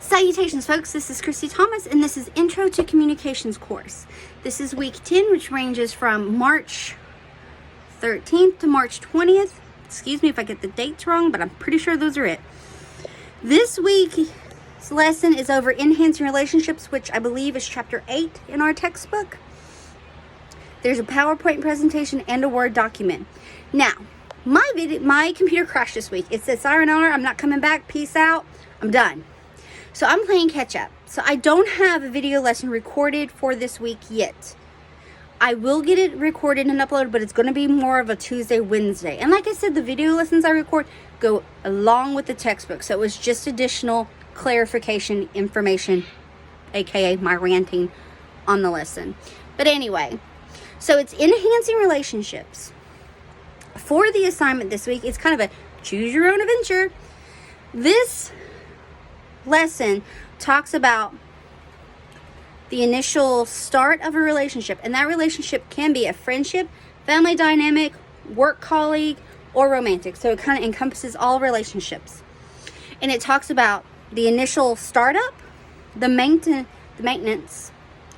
Salutations, folks. This is Christy Thomas, and this is Intro to Communications course. This is week 10, which ranges from March 13th to March 20th. Excuse me if I get the dates wrong, but I'm pretty sure those are it. This week's lesson is over enhancing relationships, which I believe is chapter 8 in our textbook. There's a PowerPoint presentation and a Word document. Now, my computer crashed this week. It said siren alert, I'm not coming back, peace out, I'm done. So I'm playing catch up. So I don't have a video lesson recorded for this week yet. I will get it recorded and uploaded, but it's going to be more of a Tuesday, Wednesday. And like I said, the video lessons I record go along with the textbook. So it was just additional clarification information, aka my ranting on the lesson. But anyway, so it's enhancing relationships. For the assignment this week, it's kind of a choose your own adventure. This lesson talks about the initial start of a relationship, and that relationship can be a friendship, family dynamic, work colleague, or romantic. So it kind of encompasses all relationships. And it talks about the initial startup, the maintenance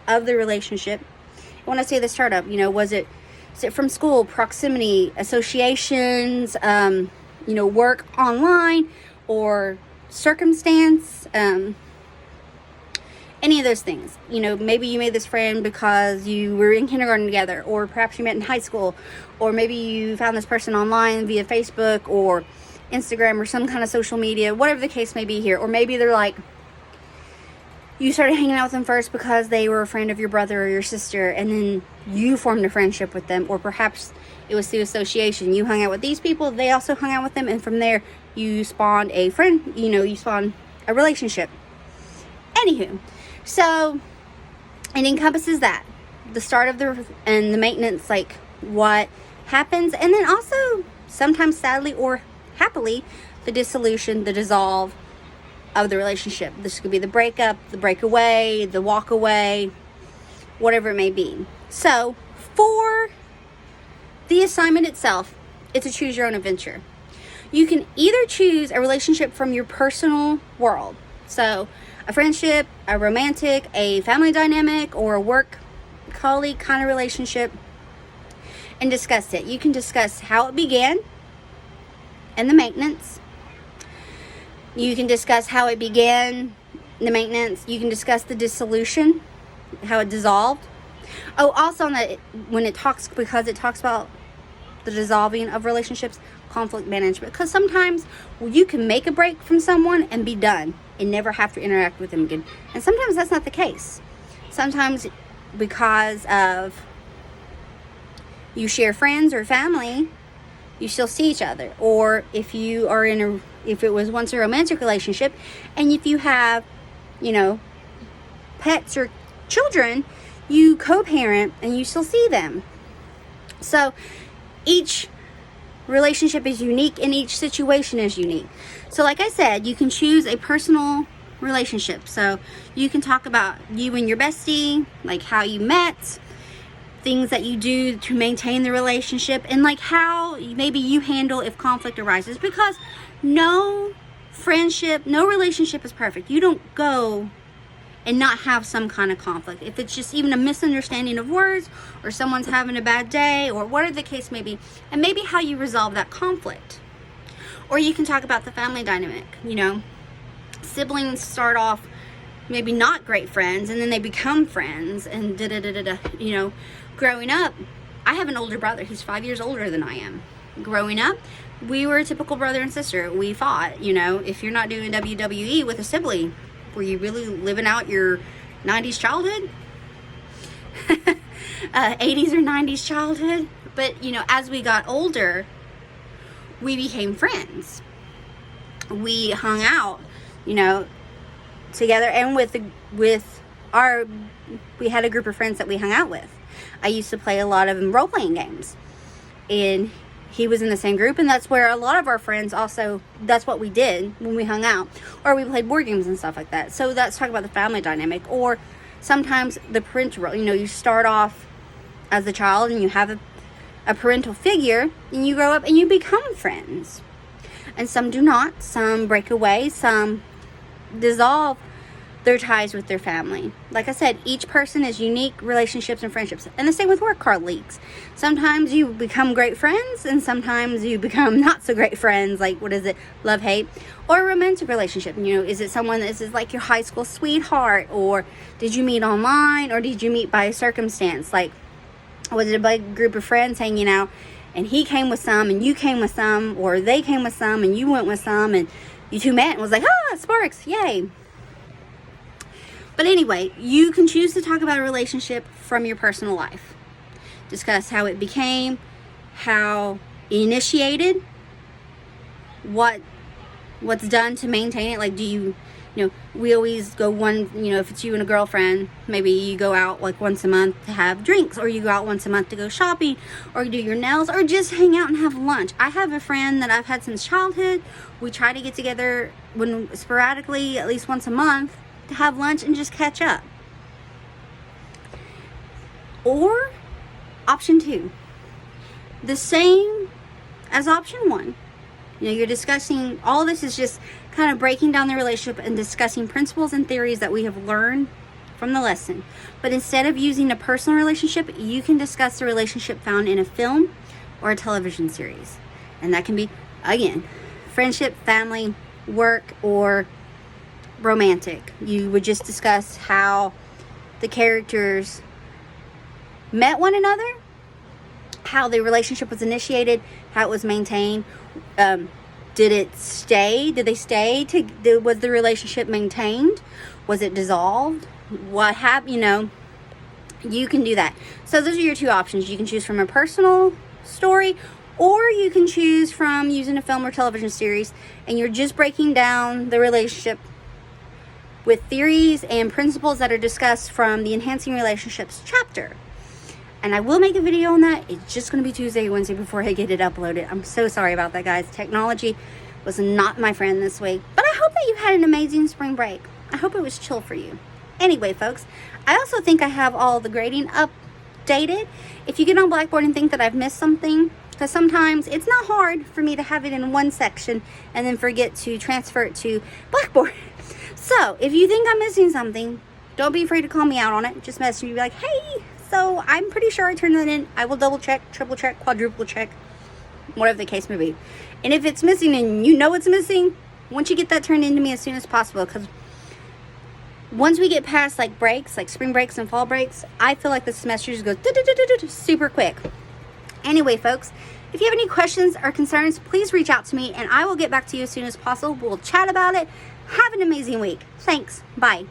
of the relationship. When I say the startup, is it from school, proximity, associations, work online, or circumstance, any of those things. Maybe you made this friend because you were in kindergarten together, or perhaps you met in high school, or maybe you found this person online via Facebook or Instagram or some kind of social media, whatever the case may be here. Or maybe they're like, you started hanging out with them first because they were a friend of your brother or your sister, and then you formed a friendship with them. Or perhaps it was through association. You hung out with these people, they also hung out with them, and from there you spawned a friend, you spawned a relationship. Anywho, so it encompasses that, the start of and the maintenance, like what happens, and then also sometimes sadly or happily, the dissolution, the dissolve of the relationship. This could be the breakup, the breakaway, the walk away, whatever it may be. So for the assignment itself, it's a choose your own adventure. You can either choose a relationship from your personal world, so a friendship, a romantic, a family dynamic, or a work colleague kind of relationship, and discuss it. You can discuss how it began and the maintenance. You can discuss how it began, the maintenance. You can discuss the dissolution, how it dissolved. Oh, also when it talks about the dissolving of relationships, conflict management. Because sometimes you can make a break from someone and be done and never have to interact with them again. And sometimes that's not the case. Sometimes because of you share friends or family, you still see each other. Or if you are if it was once a romantic relationship, and if you have, pets or children, you co-parent and you still see them. So each relationship is unique and each situation is unique. So like I said, you can choose a personal relationship. So you can talk about you and your bestie, like how you met, things that you do to maintain the relationship, and like how maybe you handle if conflict arises, because no friendship, no relationship is perfect. You don't go and not have some kind of conflict. If it's just even a misunderstanding of words, or someone's having a bad day, or whatever the case may be, and maybe how you resolve that conflict. Or you can talk about the family dynamic. Siblings start off maybe not great friends, and then they become friends, and growing up, I have an older brother. He's 5 years older than I am. Growing up, we were a typical brother and sister. We fought. If you're not doing WWE with a sibling, were you really living out your 90s childhood? 80s or 90s childhood? But, as we got older, we became friends. We hung out, together, and we had a group of friends that we hung out with. I used to play a lot of role-playing games, and he was in the same group, and that's where a lot of our friends also, that's what we did when we hung out, or we played board games and stuff like that. So that's talking about the family dynamic. Or sometimes the parental role. You start off as a child and you have a parental figure, and you grow up and you become friends. And some do not. Some break away, some dissolve their ties with their family. Like I said, each person is unique relationships and friendships. And the same with work colleagues. Sometimes you become great friends and sometimes you become not so great friends. Like, what is it? Love, hate. Or a romantic relationship. You know, is it someone that is like your high school sweetheart? Or did you meet online? Or did you meet by circumstance? Like, was it a big group of friends hanging out and he came with some and you came with some? Or they came with some and you went with some and you two met and was like, ah, sparks, yay. But anyway, you can choose to talk about a relationship from your personal life. Discuss how it became, how it initiated, what's done to maintain it. Like, do you know, we always go one, you know, if it's you and a girlfriend, maybe you go out like once a month to have drinks, or you go out once a month to go shopping, or do your nails, or just hang out and have lunch. I have a friend that I've had since childhood. We try to get together when sporadically, at least once a month, to have lunch and just catch up. Or option 2, the same as option 1. You know, you're discussing, all this is just kind of breaking down the relationship and discussing principles and theories that we have learned from the lesson. But instead of using a personal relationship, you can discuss the relationship found in a film or a television series. And that can be, again, friendship, family, work, or romantic. You would just discuss how the characters met one another, how the relationship was initiated, how it was maintained. Did they stay? Was the relationship maintained? Was it dissolved? What happened? You know, you can do that. So those are your 2 options. You can choose from a personal story, or you can choose from using a film or television series, and you're just breaking down the relationship with theories and principles that are discussed from the Enhancing Relationships chapter. And I will make a video on that. It's just going to be Tuesday, Wednesday before I get it uploaded. I'm so sorry about that, guys. Technology was not my friend this week. But I hope that you had an amazing spring break. I hope it was chill for you. Anyway, folks, I also think I have all the grading updated. If you get on Blackboard and think that I've missed something, because sometimes it's not hard for me to have it in one section and then forget to transfer it to Blackboard. So, if you think I'm missing something, don't be afraid to call me out on it. Just message me, be like, hey, so I'm pretty sure I turned that in. I will double check, triple check, quadruple check, whatever the case may be. And if it's missing and you know it's missing, once you get that turned into me as soon as possible, because once we get past like breaks, like spring breaks and fall breaks, I feel like the semester just goes super quick. Anyway, folks, if you have any questions or concerns, please reach out to me and I will get back to you as soon as possible. We'll chat about it. Have an amazing week. Thanks. Bye.